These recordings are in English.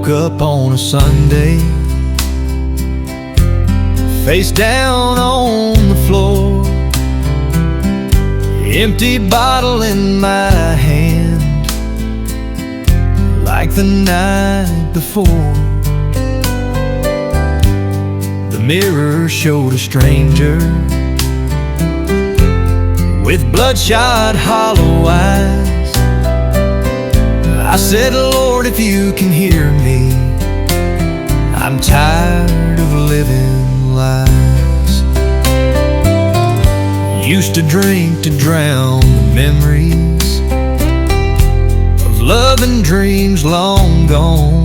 woke up on a Sunday, face down on the floor, empty bottle in my hand, like the night before. The mirror showed a stranger with bloodshot hollow eyes. I said, Lord, if you can hear me, I'm tired of living lies. Used to drink to drown the memories of love and dreams long gone.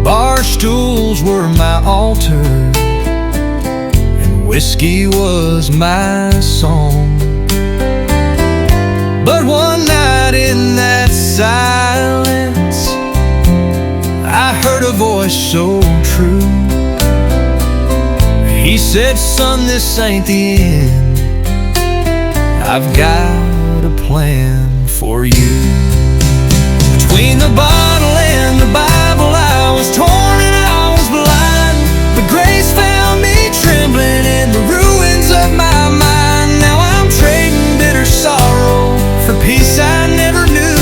Bar stools were my altar, and whiskey was my song. But one night in that silence, I heard a voice so true. He said, son, this ain't the end. I've got a plan for you. Between the bottle and the Bible, I was torn and I was blind, but grace found me trembling in the ruins of my mind. Now I'm trading bitter sorrow for peace I never knew.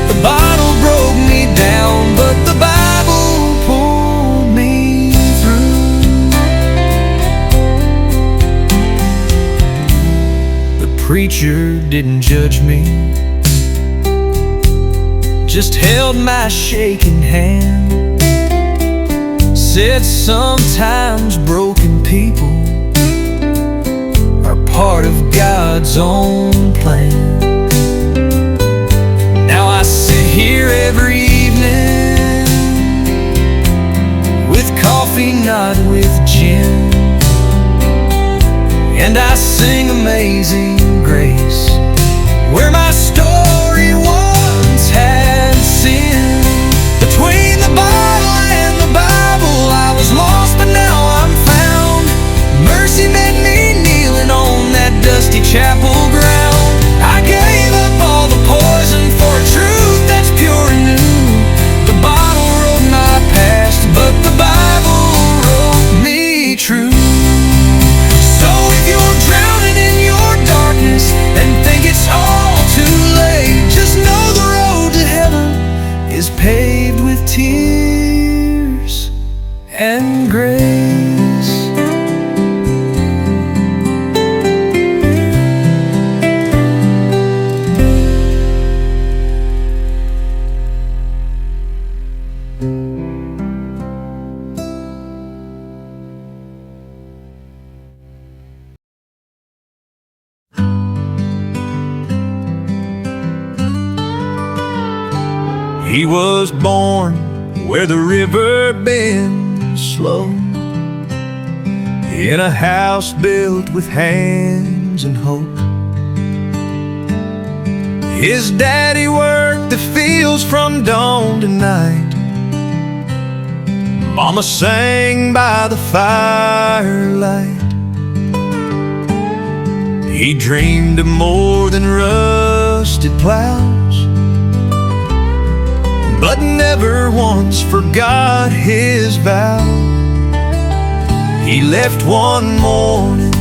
The bottle broke me down, but the Bible pulled me through. The preacher didn't judge me, just held my shaking hand, said sometimes broken people are part of God's own plan. Now I sit here every evening with coffee, not with gin, and I sing Amazing Grace, where my story once had sin. Between the bottle and the Bible, I was lost, but now I'm found. Mercy met me kneeling on that dusty chapel ground. I gave up all the poison for a truth that's pure and new. The bottle wrote my past, but the Bible wrote me true. So if you're drowning in your darkness and think it's all too late, just know the road to heaven is paved with tears and grace. He was born where the river bends slow, in a house built with hands and hope. His daddy worked the fields from dawn to night. Mama sang by the firelight. He dreamed of more than rusted plows, but never once forgot his vow. He left one morning,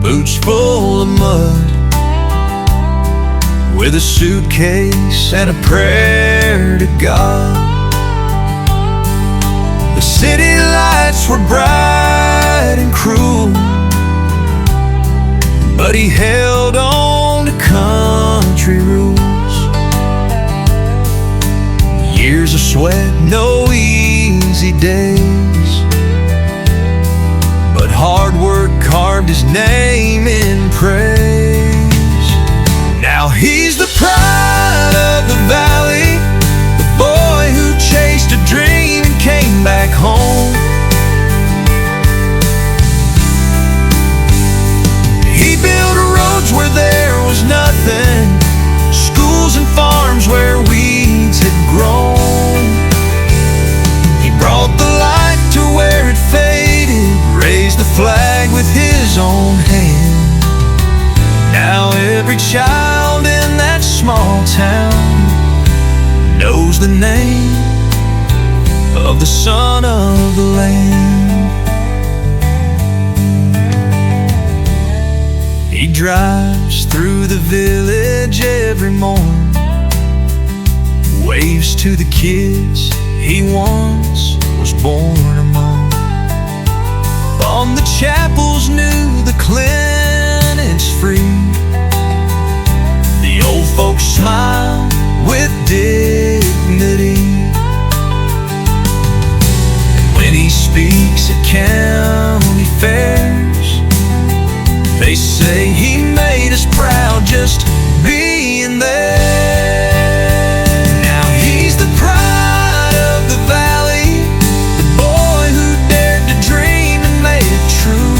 boots full of mud, with a suitcase and a prayer to God. The city lights were bright and cruel, but he held on to country rules. Years of sweat, no easy days, but hard work carved his name in praise. Now he's the pride of the valley, the boy who chased a dream and came back home. He built roads where there was nothing, schools and farms where weeds had grown. He brought the light to where it faded, raised the flag with his own hand. Now every child in that small town knows knows the name of the son of the land. He drives through the village every morn, waves to the kids he once was born among. On the chapels new, the clinic's free, the old folks smile with dignity. And when he speaks at county fairs, they say he made us proud just being there. Now he's the pride of the valley, the boy who dared to dream and made it true.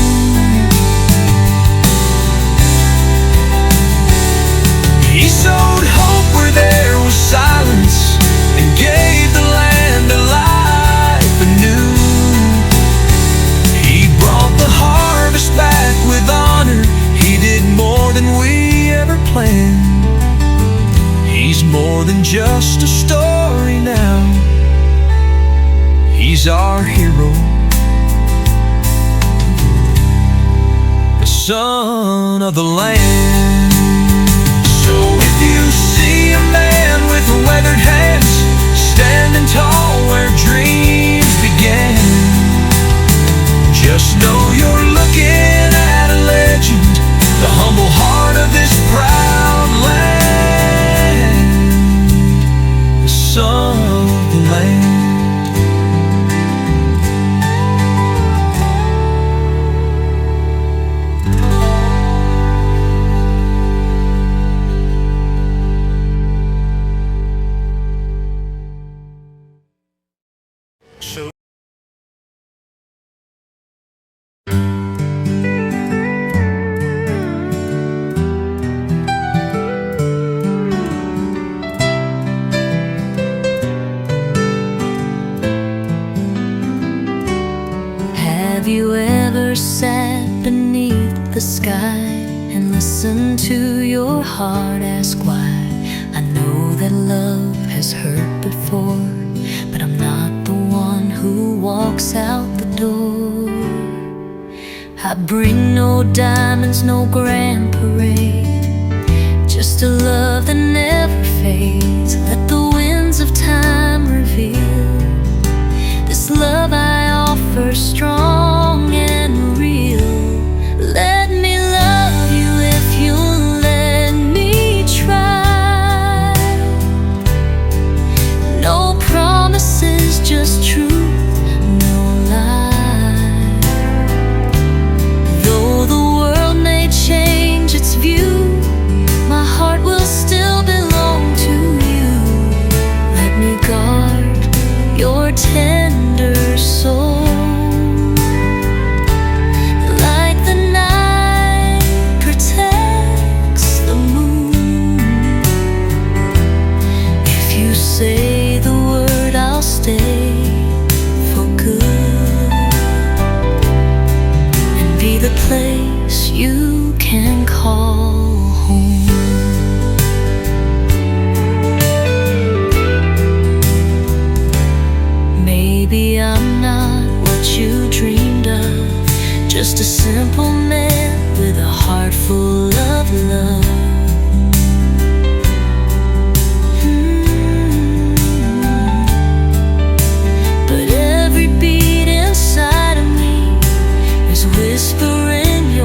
He sowed hope where there was silence and gave the land a life anew. He brought the harvest back with honor. He did more than we ever planned. He's more than just a story now. He's our hero, the son of the land. So if you see a man with weathered hands, standing tall where dreams began, just know you're looking at a legend, the humble heart of this proud land, the son of the land. So have you ever sat beneath the sky and listened to your heart ask why? I know that love has hurt before, but I'm not the one who walks out the door. I bring no diamonds, no grand parade, just a love that never fades. Let the winds of time reveal this love I offer, strong and real. Let me love you if you'll let me try. No promises, just truth, no lie. Though the world may change its view, my heart will still belong to you. Let me guard your tender soul. Like the night protects the moon, if you say the word, I'll stay for good, and be the place you can call home. Maybe I'm not what you dreamed of, just a simple man with a heart full of love. But every beat inside of me is whispering your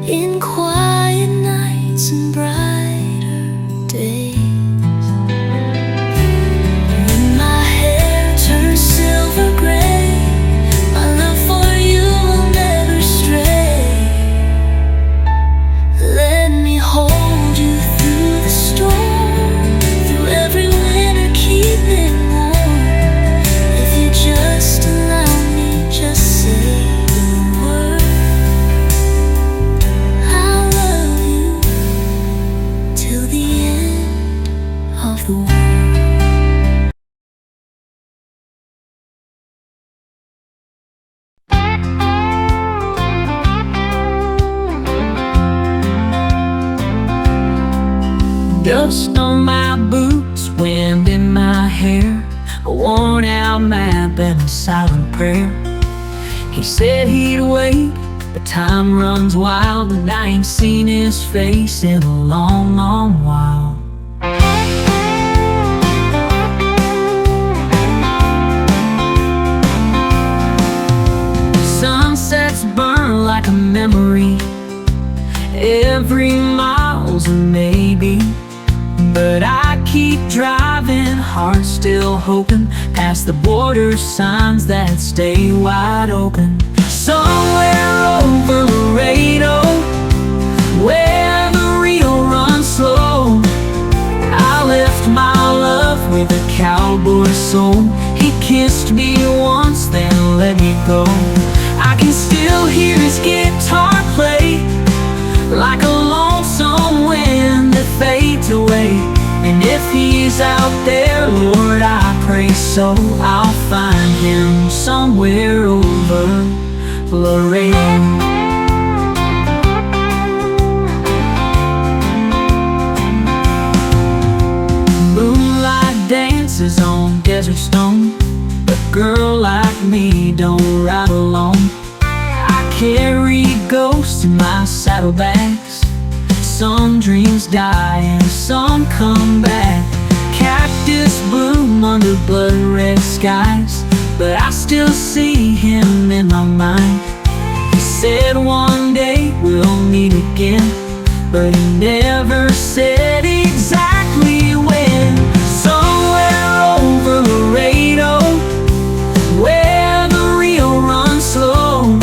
in quiet nights and brighter days. When my hair turns silver gray, my love for you will never stray. Let me hold you through the storm, through every winter, keep it warm. If you just allow me, just say the word. I'll love you till the end of the world. Dust on my boots, wind in my hair, a worn out map and a silent prayer. He said he'd wait, but time runs wild, and I ain't seen his face in a long, long while. Sunsets burn like a memory, every mile's a maybe. But I keep driving, heart still hoping, past the border signs that stay wide open. Somewhere over Laredo, where the Rio runs slow, I left my love with a cowboy soul. He kissed me once, then let me go. I can still hear his guitar play, like a lonesome wind that fades away. And if he's out there, Lord, I pray so, I'll find him somewhere over Laredo. Moonlight dances on desert stone, but a girl like me don't ride alone. I carry ghosts in my saddlebags. Some dreams die and some come back. Cactus bloom under blood red skies, but I still see him in my mind. He said one day we'll meet again, but he never said exactly when. Somewhere over Laredo, where the Rio runs slow,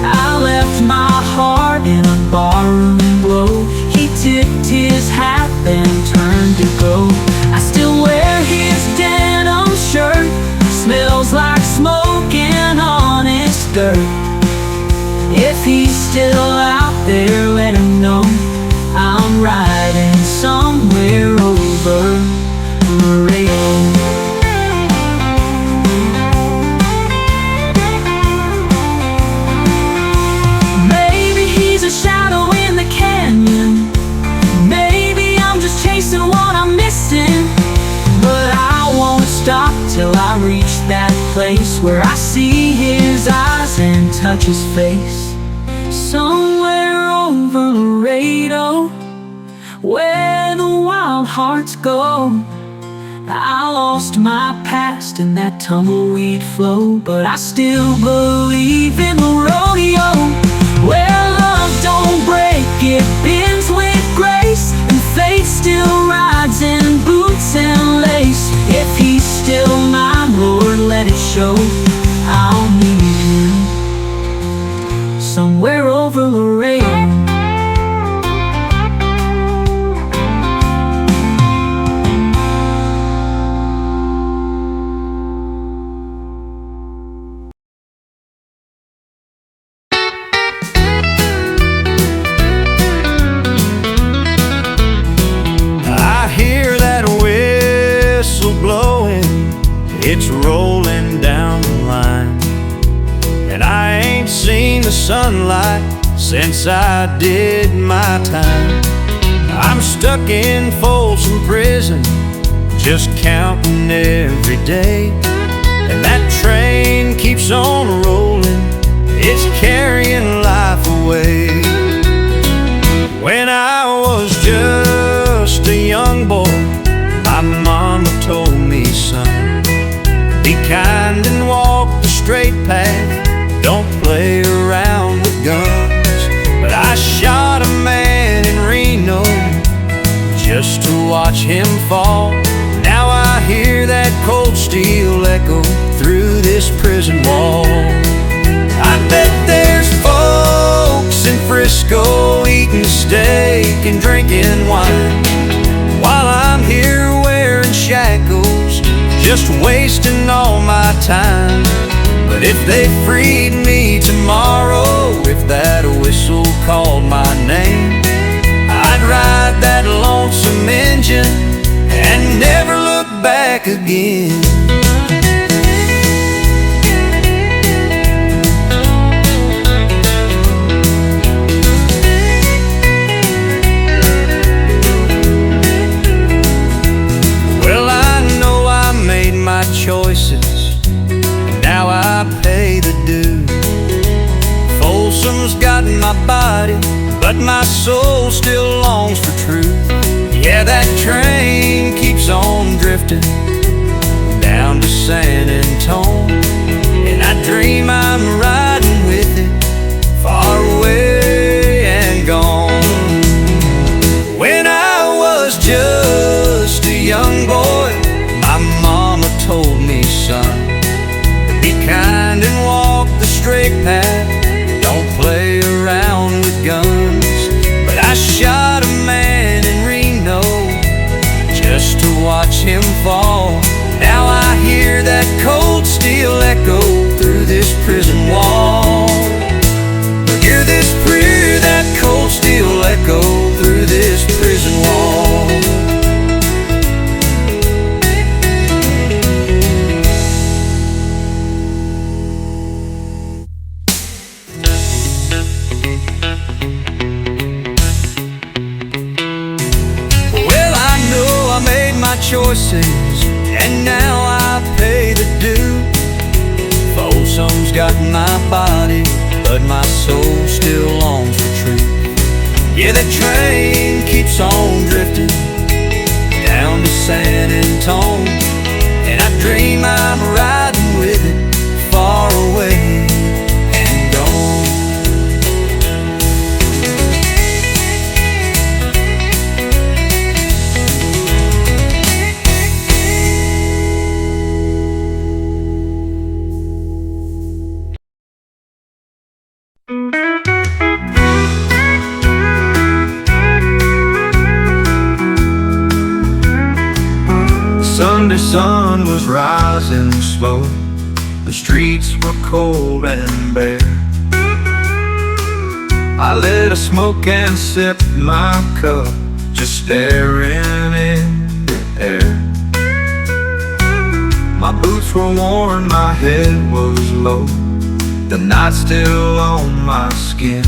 I left my heart in a barroom glow. He tipped his hat then turned to go. I still wear his denim shirt, smells like smoke and honest dirt. If he's still out there, let him know I'm riding somewhere over Laredo. A shadow in the canyon, maybe I'm just chasing what I'm missing. But I won't stop till I reach that place where I see his eyes and touch his face. Somewhere over Laredo, where the wild hearts go. I lost my past in that tumbleweed flow, but I still believe in the rodeo, where love don't break, it bends with grace, and faith still rides in boots and lace. If he's still mine, Lord, let it show. I'll meet him somewhere over Laredo. It's rolling down the line, and I ain't seen the sunlight since I did my time. I'm stuck in Folsom Prison, just counting every day, and that train keeps on rolling, it's carrying life away. When I was just a young boy, my mama told me, son, be kind and walk the straight path, don't play around with guns. But I shot a man in Reno just to watch him fall. Now I hear that cold steel echo through this prison wall. I bet there's folks in Frisco eating steak and drinking wine, while I'm here wearing shackles, just wasting all my time. But if they freed me tomorrow, if that whistle called my name, I'd ride that lonesome engine and never look back again. Well, I know I made my choices, and now I pay the due. Folsom's got my body, but my soul still longs for truth. Yeah, that train keeps on drifting down to San Antone, and I dream I'm riding with it, far away and gone. When I was just a young boy, my mama told me, son, be kind and walk the straight path, don't play around with guns. But I shot a man in Reno just to watch him fall. Now I hear that cold steel echo through this prison wall. Hear this prayer, that cold steel echo through this prison wall. Choices, and now I pay the due. Folsom's got my body, but my soul still longs for truth. Yeah, the train keeps on drifting down to San Antone, and I dream I'm riding with it, far away and gone. Sunday sun was rising slow, the streets were cold and bare. I lit a smoke and sipped my cup, just staring in the air. My boots were worn, my head was low, the night still on my skin,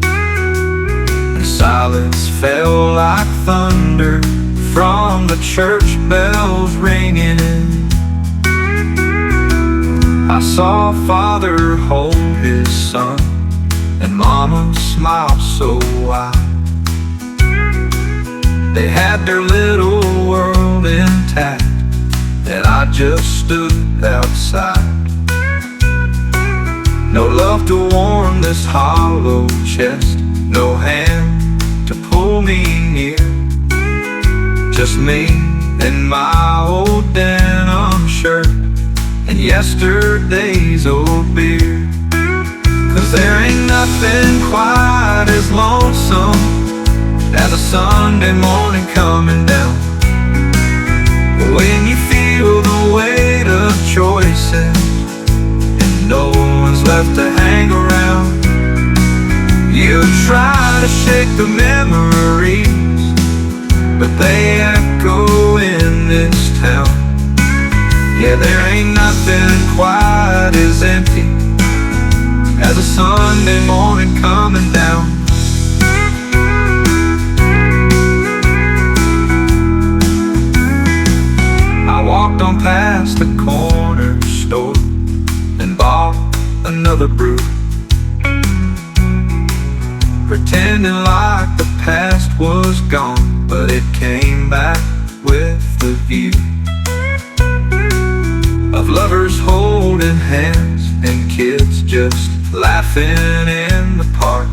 and silence fell like thunder from the church bells ringing in. I saw Father hold his son, and Mama smiled so wide. They had their little world intact, and I just stood outside. No love to warm this hollow chest, no hand to pull me near, just me and my old denim shirt and yesterday's old beer. 'Cause there ain't nothing quite as lonesome as a Sunday morning coming down, when you feel the weight of choices and no one's left to hang around. You try to shake the memories, but they echo in this town. Yeah, there ain't nothing quite as empty as a Sunday morning coming down. I walked on past the corner store and bought another brew, pretending like the past was gone, but it came back with the view of lovers holding hands and kids just laughing in the park.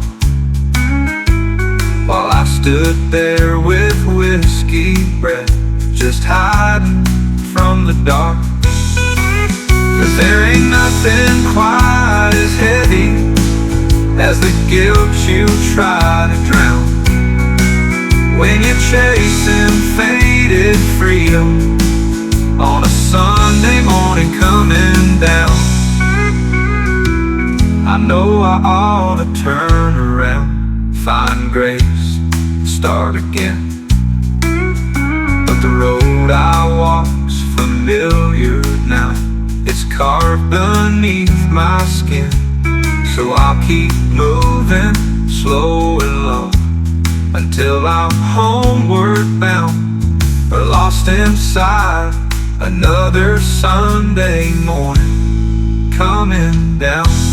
stood there with whiskey breath, just hiding from the dark. But there ain't nothing quite as heavy as the guilt you try to drown when you're chasing faded freedom on a Sunday morning coming down. I know I ought to turn around, find grace, start again, but the road I walk's familiar now. It's carved beneath my skin, so I'll keep moving slow and low until I'm homeward bound, or lost inside another Sunday morning coming down.